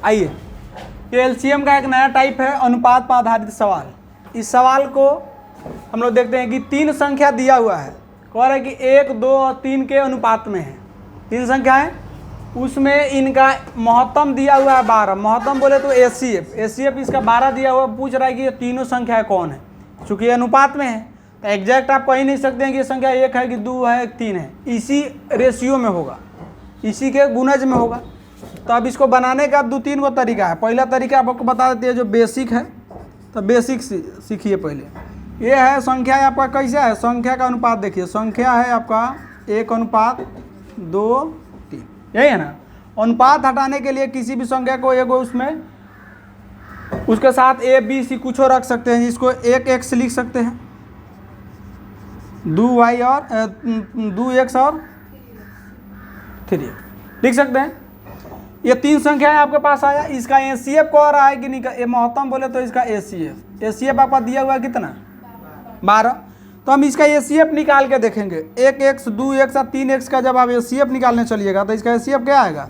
आइए, ये एलसीएम का एक नया टाइप है, अनुपात पर आधारित सवाल। इस सवाल को हम लोग देखते हैं कि 3 संख्या दिया हुआ है, कह रहा है कि 1, 2 और 3 के अनुपात में है। 3 संख्या है, उसमें इनका महत्तम दिया हुआ है 12। महत्तम बोले तो एचसीएफ इसका 12 दिया हुआ। पूछ रहा है कि ये तीनों संख्या कौन है, चूँकि ये अनुपात में है तो एग्जैक्ट आप कह ही नहीं सकते हैं कि ये संख्या 1 है कि 2 है कि 3 है। इसी रेशियो में होगा, इसी के गुणज में होगा। तो अब इसको बनाने का 2-3 गो तरीका है। पहला तरीका आपको बता देते हैं जो बेसिक है, तो बेसिक सीखिए पहले। ये है संख्या आपका कैसा है, संख्या का अनुपात देखिए। संख्या है आपका 1:2, 3, यही है ना। अनुपात हटाने के लिए किसी भी संख्या को एगो उसमें उसके साथ ए बी सी कुछ रख सकते हैं, जिसको 1x लिख सकते हैं, 2y और 2x और 3 लिख सकते हैं। ये 3 संख्याएं आपके पास आया। इसका एचसीएफ कह रहा है कि नहीं, महत्तम बोले तो इसका एचसीएफ आपका दिया हुआ है कितना, 12। तो हम इसका एचसीएफ निकाल के देखेंगे। 1x, 2x और 3x का जब आप एचसीएफ निकालने चलिएगा तो इसका एचसीएफ क्या आएगा,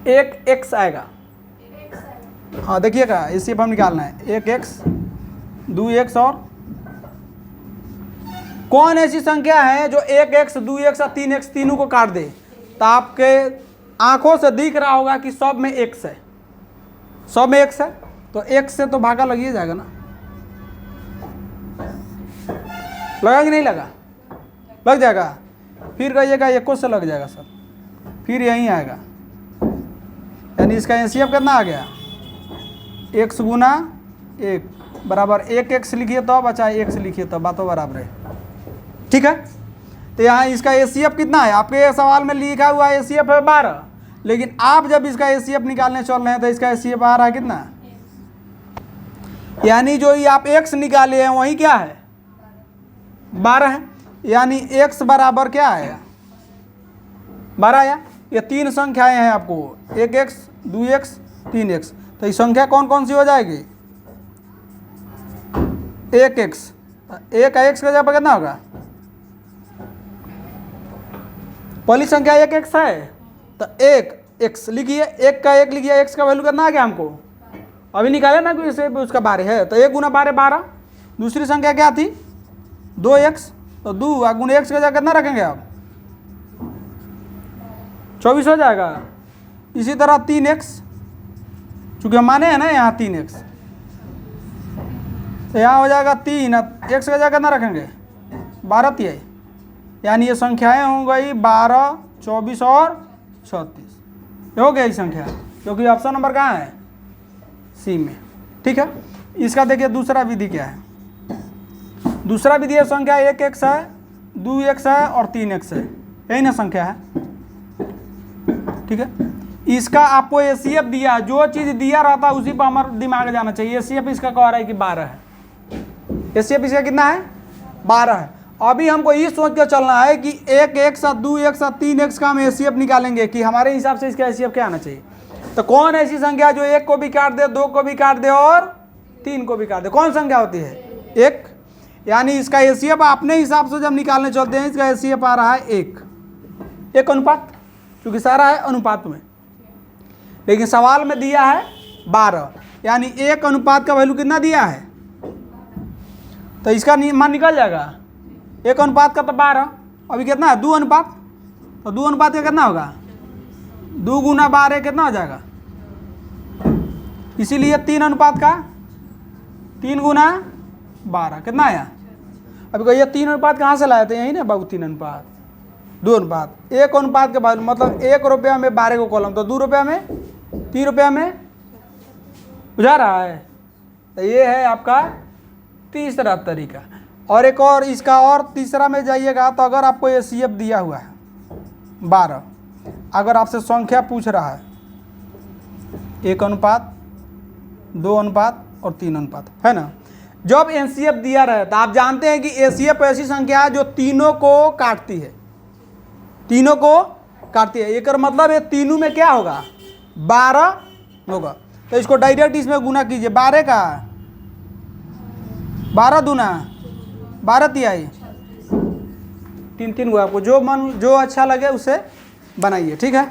1x आएगा। हाँ देखिएगा, एचसीएफ हम निकालना है 1x, 2x और कौन ऐसी संख्या है जो 1x, 2x और 3x तीनों को काट दे। तो आपके आंखों से दिख रहा होगा कि सब में x है, सब में x है, तो x से तो भागा लग ही जाएगा ना। लगा कि नहीं लगा, लग जाएगा। फिर कहिएगा 1 से लग जाएगा सर, फिर यहीं आएगा। यानी इसका एचसीएफ कितना आ गया, x गुना 1 बराबर 1x लिखिए तो बचा x लिखिए तो बातों बराबर है। ठीक है, तो यहाँ इसका एचसीएफ कितना है, आपके सवाल में लिखा हुआ है एचसीएफ है 12, लेकिन आप जब इसका एचसीएफ निकालने चल रहे हैं तो इसका एचसीएफ आ रहा है कितना, यानी जो ये आप x निकाले हैं वही क्या है, 12 है। यानी x बराबर क्या आया, 12 आया। ये 3 संख्याएं हैं आपको, 1x, 2x, 3x। तो ये संख्या कौन कौन सी हो जाएगी, 1x, 1 का x का जगह कितना होगा, पहली संख्या 1x है तो 1x लिखिए, 1 का 1 लिखिए, x का वैल्यू कितना आ गया हमको, अभी निकाले ना कि इसे उसका 12 है, तो 1 गुना 12 12। दूसरी संख्या क्या थी, 2x, तो 2 गुना x का जगह कितना रखेंगे आप, 24 हो जाएगा। इसी तरह 3x, चूँकि हम माने हैं ना यहाँ 3x, तो यहाँ हो जाएगा 3, x का जगह कितना रखेंगे, 12 तिहाई। यानी ये संख्याएं हो गई 12, 24 और 36। हो गया ये संख्या, क्योंकि ऑप्शन नंबर कहाँ है, सी में। ठीक है, इसका देखिए दूसरा विधि क्या है। दूसरा विधि है संख्या 1x है, 2x है और 3x है, यही ना संख्या है। ठीक है, इसका आपको एचसीएफ दिया, जो चीज़ दिया रहता है उसी पर हमारा दिमाग जाना चाहिए। एचसीएफ इसका कह रहा है कि 12 है, एचसीएफ इसका कितना है, 12 है। अभी हमको ये सोच के चलना है कि 1x और 2x और 3x का हम एचसीएफ निकालेंगे कि हमारे हिसाब से इसका एचसीएफ क्या आना चाहिए। तो कौन ऐसी संख्या जो 1 को भी काट दे, 2 को भी काट दे और 3 को भी काट दे, कौन संख्या होती है, 1। यानी इसका एचसीएफ अपने हिसाब से जब निकालने चलते हैं, इसका एचसीएफ आ रहा है 1 अनुपात, क्योंकि सारा है अनुपात में। लेकिन सवाल में दिया है 12, यानी 1 अनुपात का वैल्यू कितना दिया है, तो इसका मान निकल जाएगा। 1 अनुपात का तो 12, अभी कितना है 2 अनुपात, तो 2 अनुपात का कितना होगा, 2 गुना 12 कितना हो जाएगा, इसीलिए 3 अनुपात का 3 गुना 12 कितना आया। अभी कहिए 3 अनुपात कहाँ से लाए थे, यही ना बाबू, 3 अनुपात 2 अनुपात। 1 अनुपात के बाद मतलब 1 रुपया में 12 को कॉलम, तो 2 रुपया में 3 रुपया में बुझा रहा है। तो ये है आपका तीसरा तरीका। और एक और इसका और तीसरा में जाइएगा तो अगर आपको एचसीएफ दिया हुआ है 12, अगर आपसे संख्या पूछ रहा है 1 अनुपात, 2 अनुपात और 3 अनुपात, है ना। जब एचसीएफ दिया रहे तो आप जानते हैं कि एचसीएफ ऐसी संख्या है जो तीनों को काटती है, तीनों को काटती है। एक मतलब ये तीनों में क्या होगा, 12 होगा। तो इसको डायरेक्ट इसमें गुना कीजिए, 12 का 12 दूना 12 तिहाई, 3 3 को आपको जो अच्छा लगे उसे बनाइए। ठीक है।